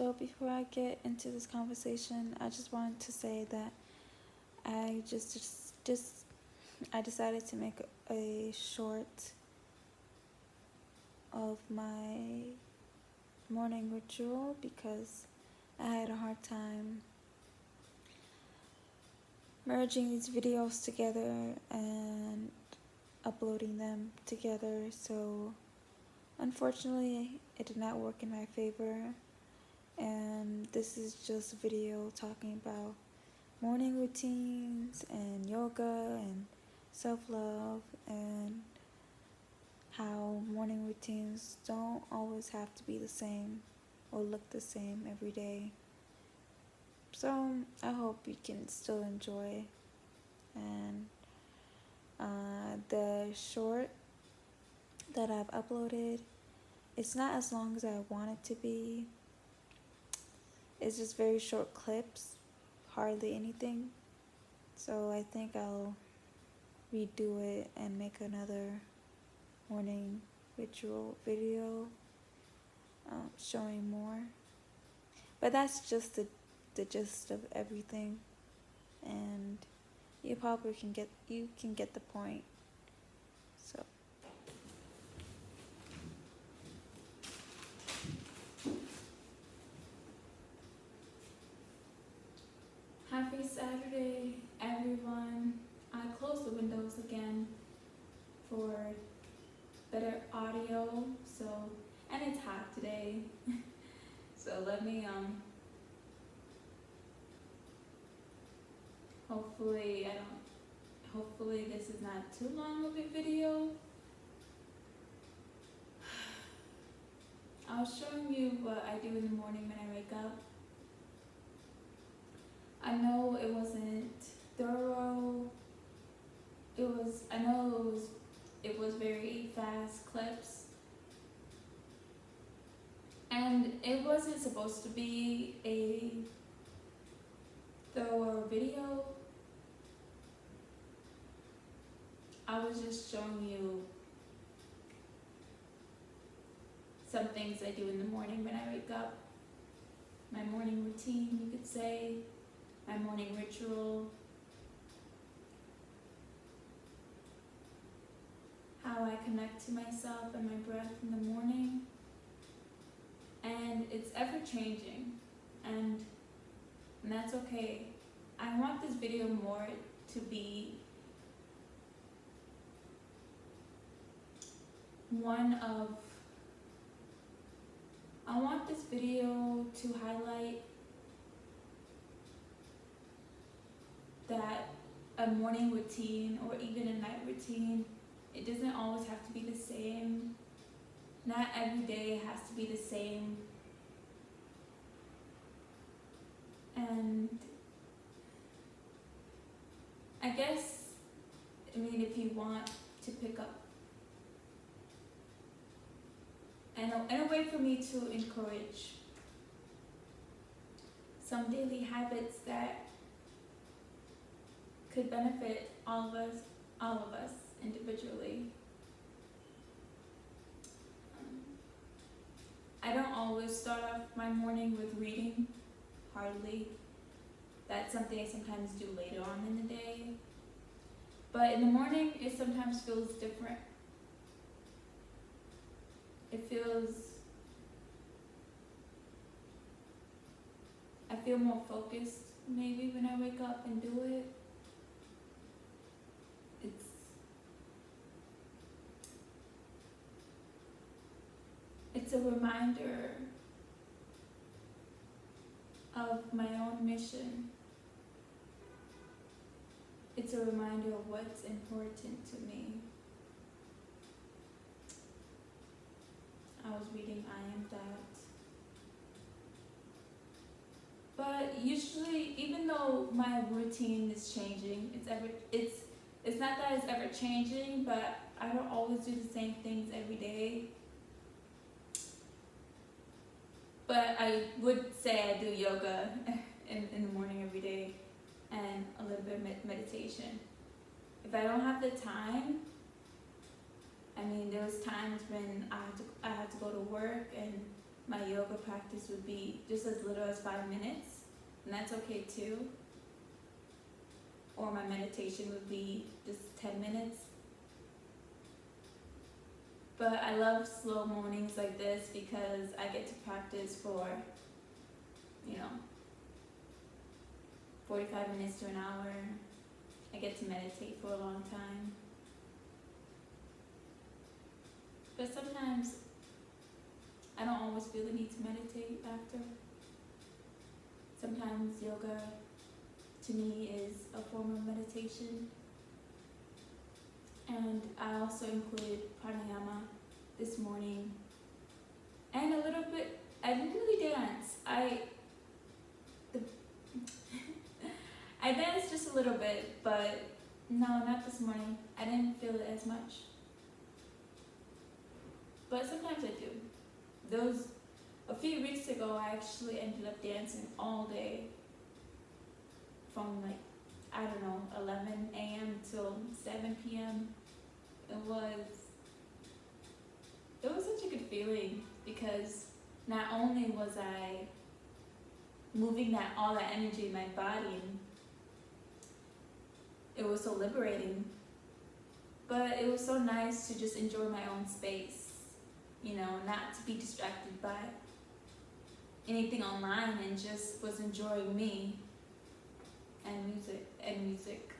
So before I get into this conversation, I just wanted to say that I just I decided to make a short of my morning ritual because I had a hard time merging these videos together and uploading them together. So unfortunately, it did not work in my favor. And this is just a video talking about morning routines and yoga and self-love and how morning routines don't always have to be the same or look the same every day. So I hope you can still enjoy. And the short that I've uploaded, it's not as long as I want it to be. It's just very short clips, hardly anything. So I think I'll redo it and make another morning ritual video showing more. But that's just the gist of everything, and you probably can get the point. So happy Saturday, everyone. I closed the windows again for better audio. So, and it's hot today. So let me hopefully this is not too long of a video. I was showing you what I do in the morning when I wake up. I know it wasn't thorough. It was very fast clips. And it wasn't supposed to be a thorough video. I was just showing you some things I do in the morning when I wake up. My morning routine, you could say. My morning ritual. How I connect to myself and my breath in the morning. And it's ever changing. And that's okay. I want this video more to be I want this video to highlight that a morning routine or even a night routine, it doesn't always have to be the same. Not every day has to be the same. And I guess, if you want to pick up and a way for me to encourage some daily habits that could benefit all of us individually. I don't always start off my morning with reading, hardly. That's something I sometimes do later on in the day. But in the morning, it sometimes feels different. I feel more focused maybe when I wake up and do it. It's a reminder of my own mission. It's a reminder of what's important to me. I was reading I Am That. But usually, even though my routine is changing, it's not that it's ever changing, but I don't always do the same things every day. But I would say I do yoga in the morning every day and a little bit of meditation. If I don't have the time, there was times when I had to go to work and my yoga practice would be just as little as 5 minutes, and that's okay too. Or my meditation would be just 10 minutes. But I love slow mornings like this because I get to practice for, 45 minutes to an hour. I get to meditate for a long time. But sometimes I don't always feel the need to meditate after. Sometimes yoga to me is a form of meditation. And I also included pranayama this morning. And a little bit, I didn't really dance. I danced just a little bit, but no, not this morning. I didn't feel it as much. But sometimes I do. A few weeks ago, I actually ended up dancing all day from 11 a.m. till 7 p.m. It was such a good feeling because not only was I moving all that energy in my body, and it was so liberating, but it was so nice to just enjoy my own space, not to be distracted by anything online, and just was enjoying me and music.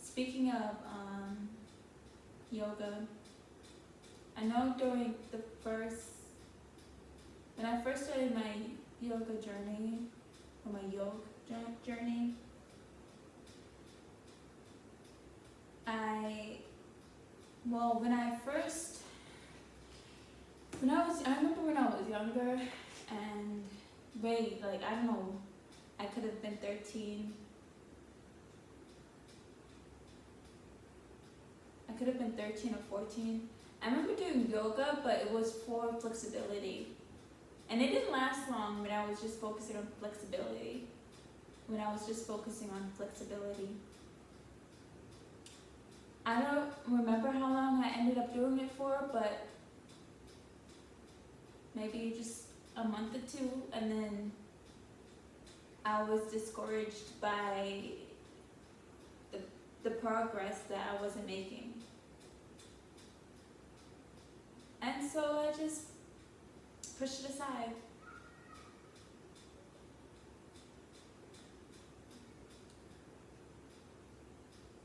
Speaking of yoga, I know when I first started my yoga journey, or my yoga journey, I remember when I was younger, and I don't know, I could have been 13. I could have been 13 or 14. I remember doing yoga, but it was for flexibility. And it didn't last long when I was just focusing on flexibility. I don't remember how long I ended up doing it for, but maybe just a month or two, and then I was discouraged by the progress that I wasn't making. And so I just pushed it aside.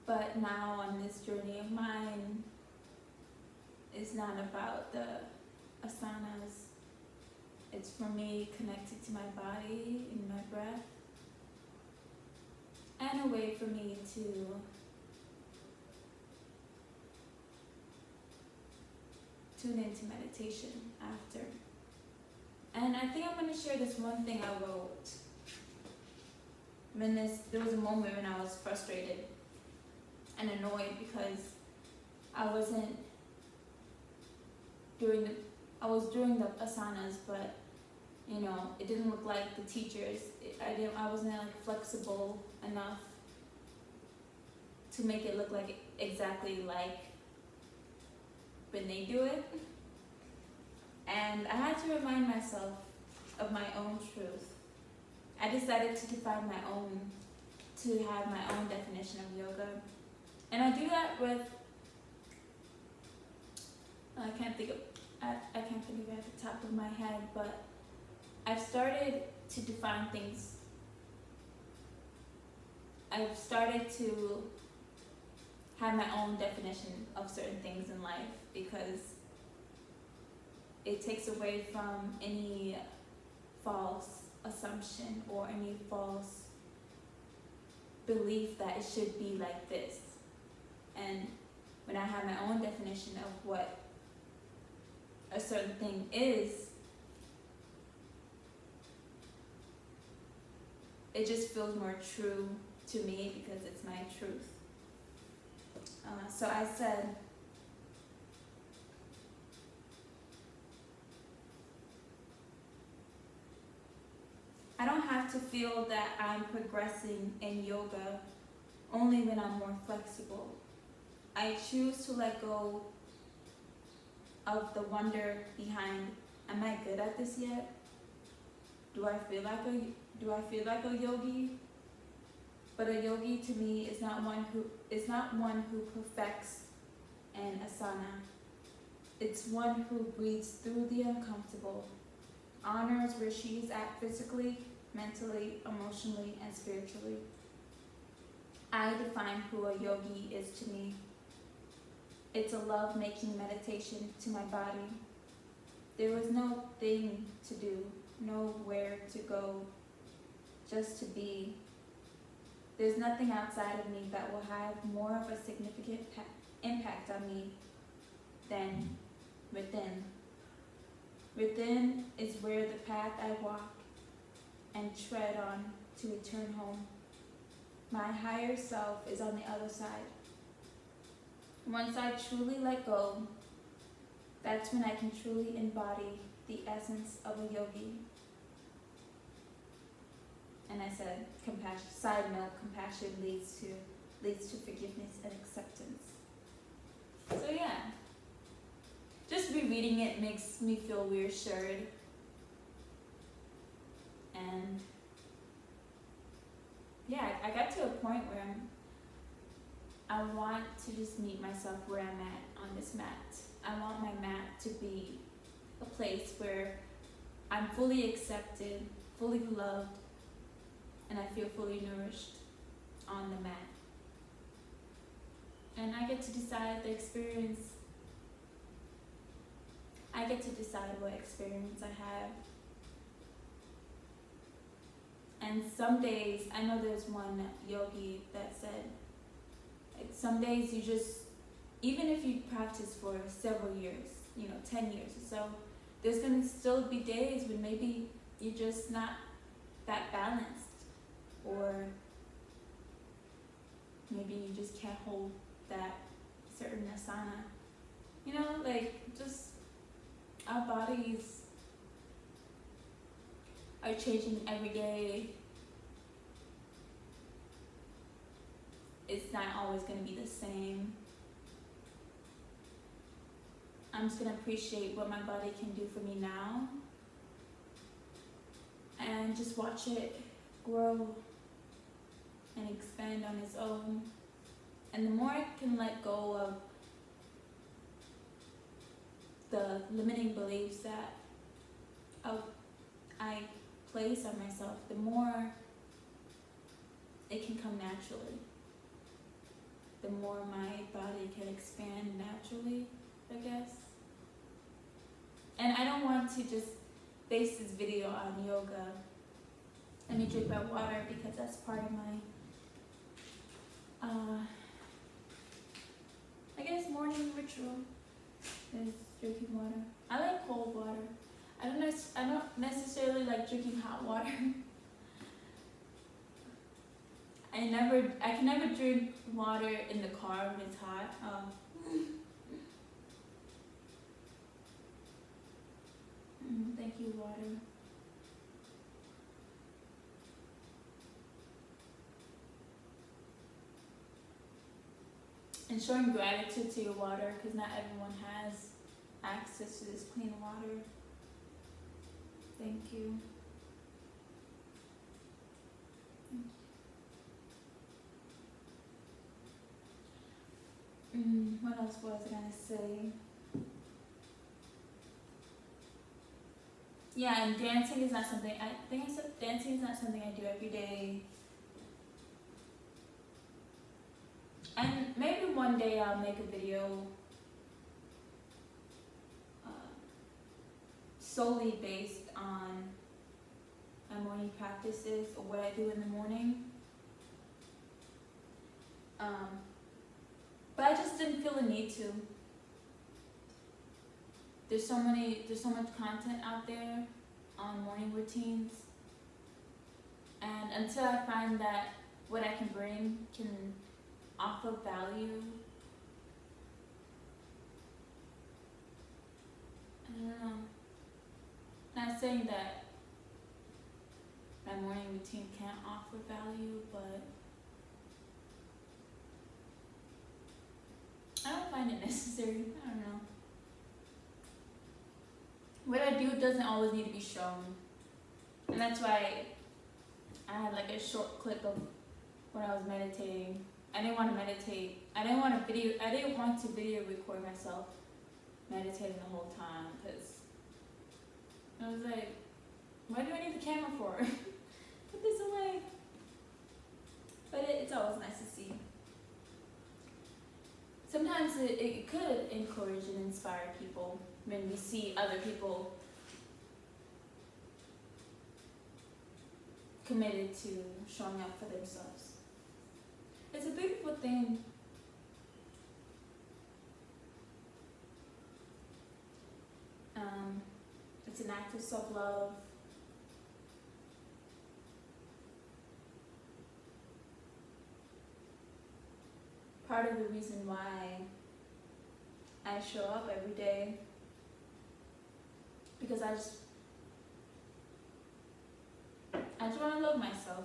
But now on this journey of mine, it's not about the asanas. It's for me connected to my body and my breath, and a way for me to tune into meditation after. And I think I'm going to share this one thing I wrote. There was a moment when I was frustrated and annoyed because I was doing the asanas, but it didn't look like the teachers. I wasn't flexible enough to make it look like exactly like when they do it. And I had to remind myself of my own truth. I decided to have my own definition of yoga. And I do that with, I can't think of it at the top of my head, but I've started to define things. I've started to have my own definition of certain things in life, because it takes away from any false assumption or any false belief that it should be like this. And when I have my own definition of what a certain thing is, it just feels more true to me because it's my truth. So I said, I don't have to feel that I'm progressing in yoga only when I'm more flexible. I choose to let go of the wonder behind, am I good at this yet? Do I feel like a yogi? But a yogi to me is not one who perfects an asana. It's one who breathes through the uncomfortable, honors where she is at physically, mentally, emotionally, and spiritually. I define who a yogi is to me. It's a love-making meditation to my body. There was no thing to do, nowhere to go, just to be. There's nothing outside of me that will have more of a significant impact on me than within. Within is where the path I walk and tread on to return home. My higher self is on the other side. Once I truly let go, that's when I can truly embody the essence of a yogi. And I said, compassion. Side note: compassion leads to forgiveness and acceptance. So yeah, just rereading it makes me feel reassured, and yeah, I got to a point where I want to just meet myself where I'm at on this mat. I want my mat to be a place where I'm fully accepted, fully loved, and I feel fully nourished on the mat. And I get to decide the experience. I get to decide what experience I have. And some days, I know there's one yogi that said, like, some days you just, even if you practice for several years, 10 years or so, there's gonna still be days when maybe you're just not that balanced, or maybe you just can't hold that certain asana. Just our bodies are changing every day. It's not always going to be the same. I'm just going to appreciate what my body can do for me now and just watch it grow and expand on its own. And the more I can let go of the limiting beliefs that I place on myself, the more it can come naturally. The more my body can expand naturally, I guess. And I don't want to just base this video on yoga. Let me drink my water because that's part of my, I guess, morning ritual is drinking water. I like cold water. I don't necessarily like drinking hot water. I can never drink water in the car when it's hot. Thank you, water. And showing gratitude to your water, because not everyone has access to this clean water. Thank you. What else was I gonna say? Yeah, and dancing is not something dancing is not something I do every day. And maybe one day I'll make a video solely based on my morning practices or what I do in the morning. But I just didn't feel the need to. There's so much content out there on morning routines. And until I find that what I can bring can offer value, I don't know. Not saying that my morning routine can't offer value, but I don't find it necessary. I don't know. what I do doesn't always need to be shown. And that's why I had like a short clip of when I was meditating. I didn't want to meditate. I didn't want to video record myself meditating the whole time, because I was like, what do I need the camera for? Put this away. But it's always nice to see. Sometimes it could encourage and inspire people when we see other people committed to showing up for themselves. It's a beautiful thing. It's an act of self-love. Part of the reason why I show up every day, because I just want to love myself.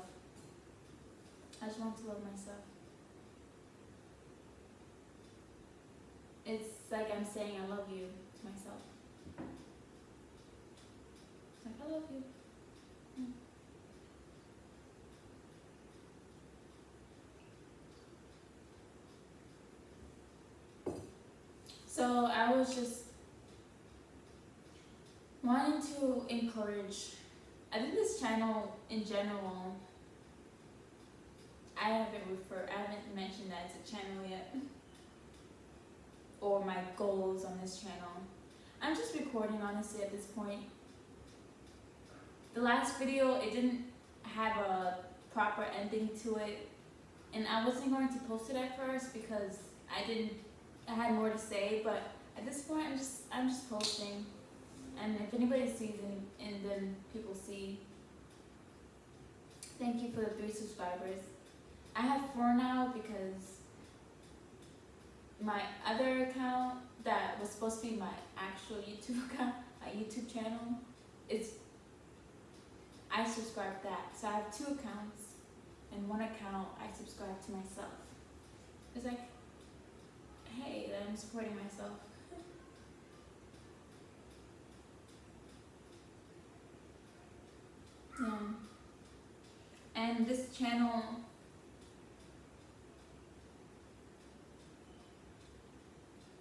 I just want to love myself. It's like I'm saying I love you to myself. Like, I love you. So I was just wanting to encourage, I think this channel in general, I haven't mentioned that it's a channel yet, or my goals on this channel. I'm just recording honestly at this point. The last video, it didn't have a proper ending to it, and I wasn't going to post it at first because I had more to say, but at this point I'm just posting, and if anybody sees it and then people see. Thank you for the 3 subscribers. I have 4 now because my other account that was supposed to be my actual YouTube account, my YouTube channel, I subscribed that. So I have 2 accounts, and 1 account I subscribe to myself. It's like, hey, I'm supporting myself. Yeah. And this channel,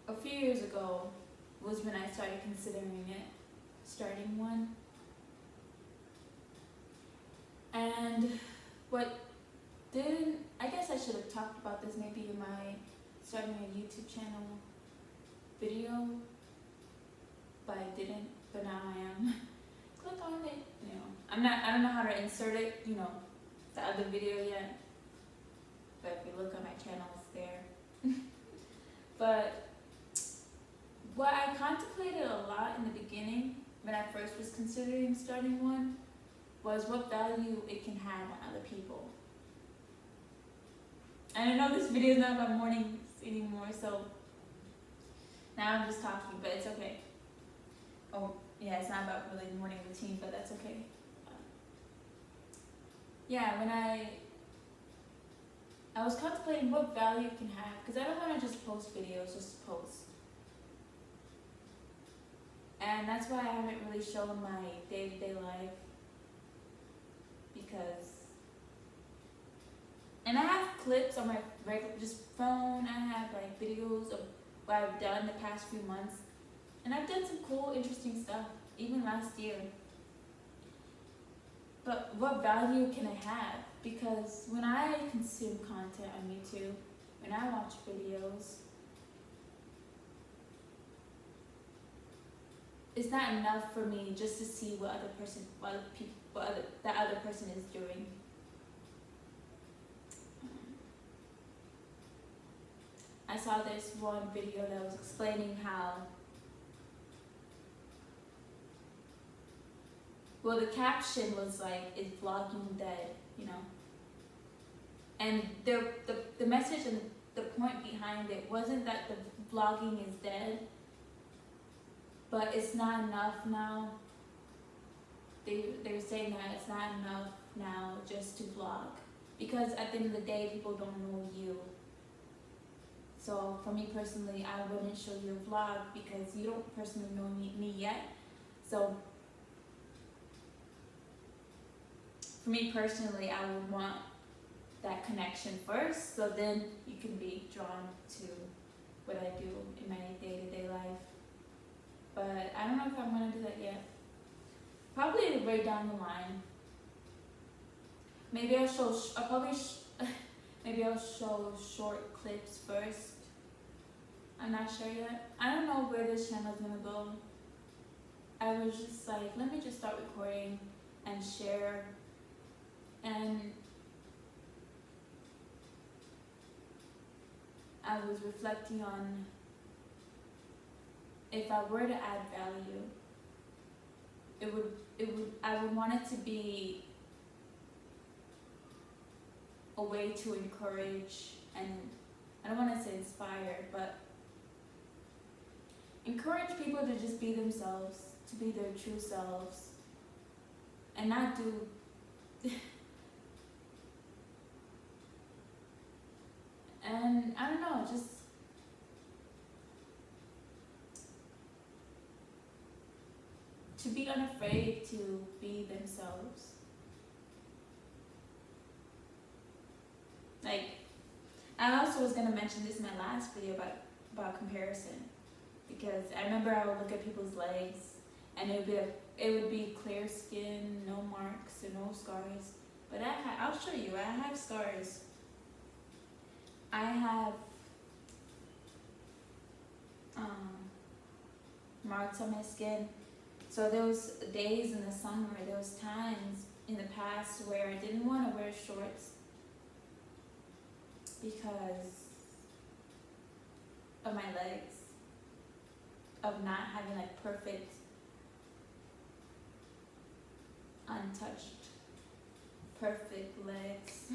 a few years ago was when I started considering starting one. And I guess I should have talked about this maybe in my starting a YouTube channel video, but I didn't, but now I am. Click on it, I don't know how to insert it, the other video yet, but if you look on my channel, it's there. But what I contemplated a lot in the beginning, when I first was considering starting one, was what value it can have on other people. And I know this video is not about mornings anymore, so now I'm just talking, but it's okay. Oh, yeah, it's not about really morning routine, but that's okay. Yeah, when I was contemplating what value it can have, because I don't want to just post videos just to post. And that's why I haven't really shown my day-to-day life, and I have clips on my regular phone. I have like videos of what I've done the past few months, and I've done some cool, interesting stuff, even last year. But what value can I have? Because when I consume content on YouTube, when I watch videos, it's not enough for me just to see what that other person is doing. I saw this one video that was explaining how, well, the caption was like, "Is vlogging dead?" And the message and the point behind it wasn't that the vlogging is dead, but it's not enough now. They were saying that it's not enough now just to vlog, because at the end of the day, people don't know you. So for me personally, I wouldn't show you a vlog because you don't personally know me yet. So for me personally, I would want that connection first, so then you can be drawn to what I do in my day-to-day life. But I don't know if I'm gonna do that yet. Probably right down the line. Maybe I'll show. Maybe I'll show short clips first. I'm not sure yet. I don't know where this channel is gonna go. I was just like, let me just start recording and share. And I was reflecting on if I were to add value, I would want it to be a way to encourage, and I don't want to say inspire, but encourage people to just be themselves, to be their true selves, and not do and I don't know, just to be unafraid to be themselves. Like, I also was gonna mention this in my last video about comparison, because I remember I would look at people's legs and it would be clear skin, no marks or no scars. But I'll show you, I have scars. I have marks on my skin. So there was days in the summer, there was times in the past where I didn't want to wear shorts because of my legs, of not having like perfect, untouched, perfect legs.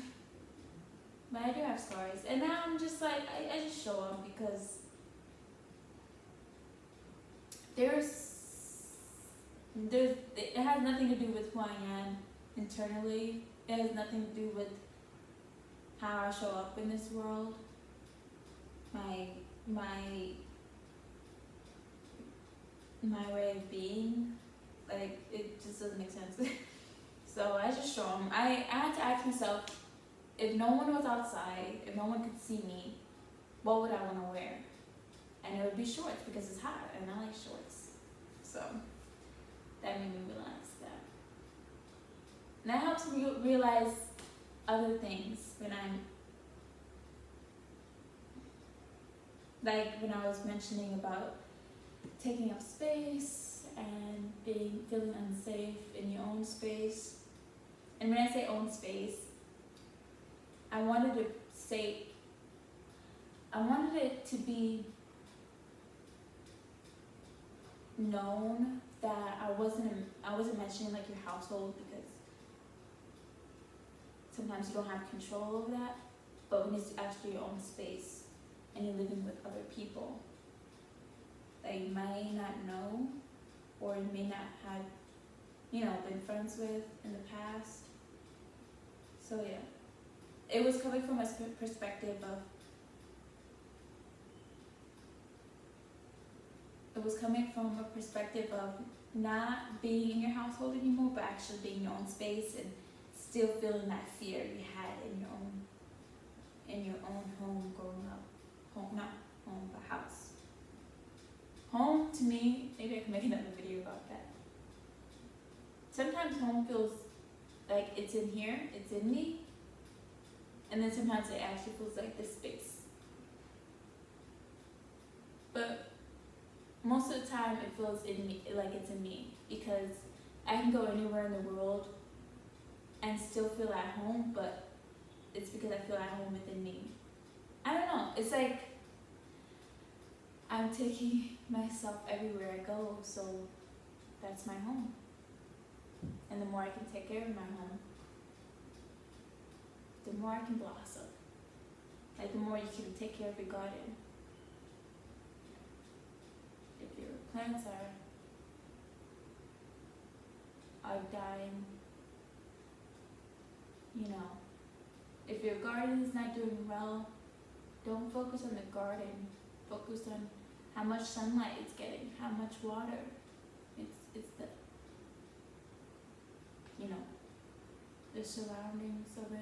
But I do have scars, and now I'm just like, I just show them because it has nothing to do with who I am internally. It has nothing to do with how I show up in this world. My way of being, like, it just doesn't make sense. So I just show them. I had to ask myself, if no one was outside, if no one could see me, what would I want to wear? And it would be shorts because it's hot and I like shorts. So that made me realize that. And that helps me realize other things when I'm, like when I was mentioning about taking up space and feeling unsafe in your own space. And when I say own space, I wanted it to be known that I wasn't mentioning like your household, because sometimes you don't have control over that. But when it's actually your own space and you're living with other people that you may not know or you may not have, been friends with in the past. So yeah, it was coming from a perspective of, not being in your household anymore, but actually being in your own space and still feeling that fear you had in your own home growing up. Home, not home, but house. Home to me, maybe I can make another video about that. Sometimes home feels like it's in here, it's in me, and then sometimes it actually feels like this space. But most of the time it feels in me, like it's in me, because I can go anywhere in the world and still feel at home, but it's because I feel at home within me. I don't know, it's like I'm taking myself everywhere I go, so that's my home. And the more I can take care of my home, the more I can blossom. Like the more you can take care of your garden. If your plants are dying, if your garden is not doing well, don't focus on the garden. Focus on how much sunlight it's getting, how much water it's the, you know, the surroundings of it.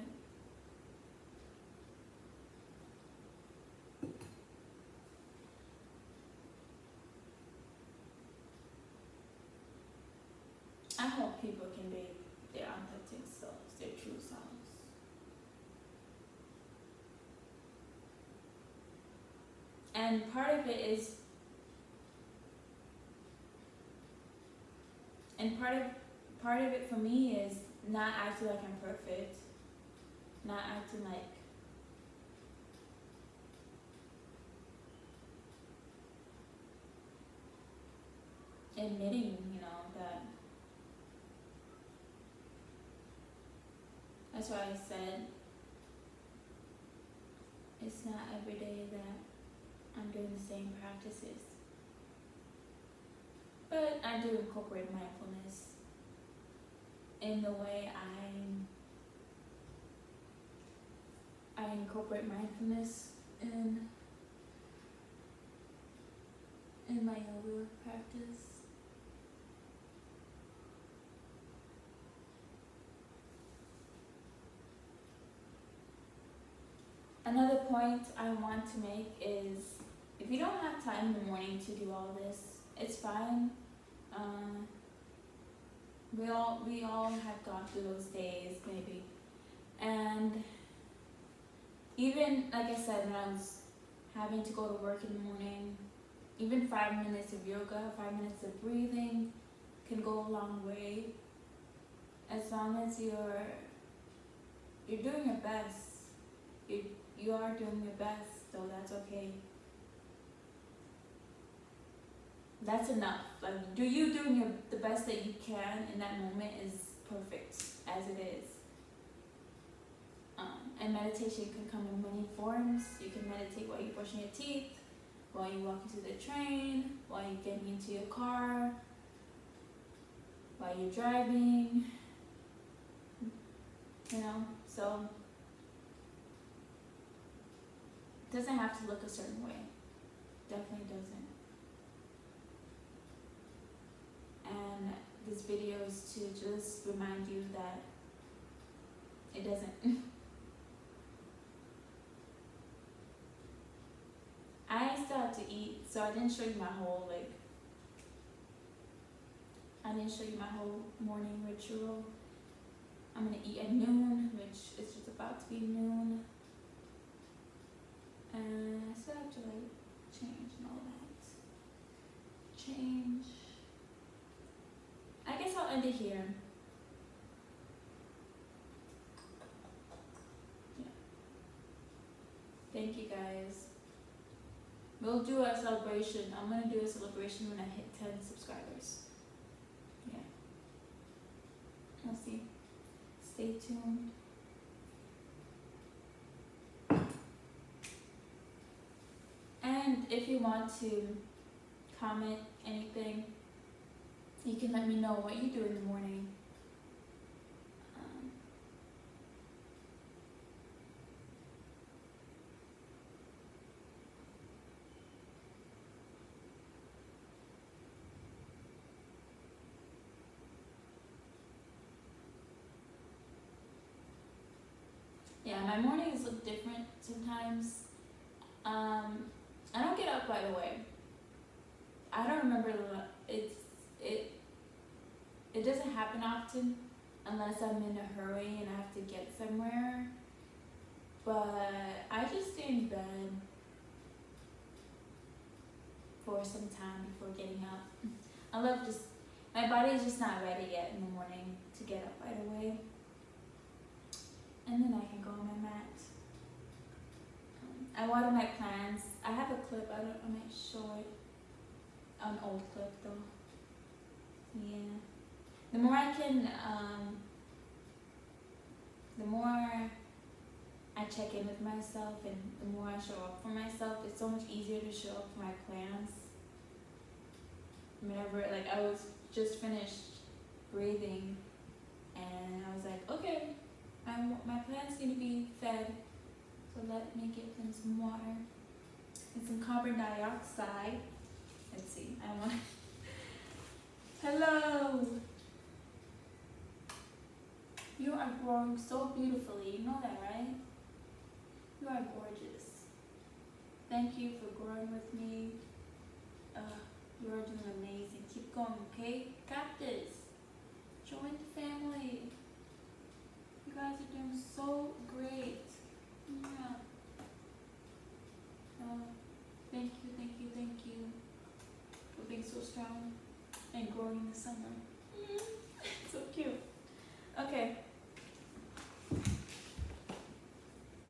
I hope people can be their authentic selves, their true selves. And part of it is, and part of it for me is not acting like I'm perfect, not acting like admitting, you know, that. That's why I said it's not every day that I'm doing the same practices. But I do incorporate mindfulness in the way I incorporate mindfulness in my yoga practice. Another point I want to make is, if you don't have time in the morning to do all this, it's fine. We all have gone through those days, maybe. And even, like I said, when I was having to go to work in the morning, even 5 minutes of yoga, 5 minutes of breathing can go a long way. As long as you're doing your best. You are doing your best, so that's okay. That's enough. Like, doing the best that you can in that moment is perfect as it is. And meditation can come in many forms. You can meditate while you're brushing your teeth, while you're walking to the train, while you're getting into your car, while you're driving. You know, so it doesn't have to look a certain way. Definitely doesn't. And this video is to just remind you that it doesn't. I still have to eat, so I didn't show you my whole morning ritual. I'm gonna eat at noon, which is just about to be noon. And I still have to change and all that. Change. I guess I'll end it here. Yeah. Thank you guys. We'll do a celebration. I'm gonna do a celebration when I hit 10 subscribers. Yeah. We'll see. Stay tuned. And if you want to comment anything, you can let me know what you do in the morning. Yeah, my mornings look different sometimes. I don't get up right away. I don't remember it doesn't happen often unless I'm in a hurry and I have to get somewhere. But I just stay in bed for some time before getting up. My body is just not ready yet in the morning to get up right away. And then I can go on my mat. I water my plants. I have a clip, I might show it. An old clip though. Yeah. The more I check in with myself and the more I show up for myself, it's so much easier to show up for my plants. Whenever, I was just finished breathing and I was like, okay, my plants need to be fed, so let me give them some water and some carbon dioxide. Let's see, Hello. You are growing so beautifully. You know that, right? You are gorgeous. Thank you for growing with me. You are doing amazing. Keep going, okay? Got this. Join the family. You guys are doing so great. Yeah. Thank you for being so strong and growing in the summer. So cute. Okay.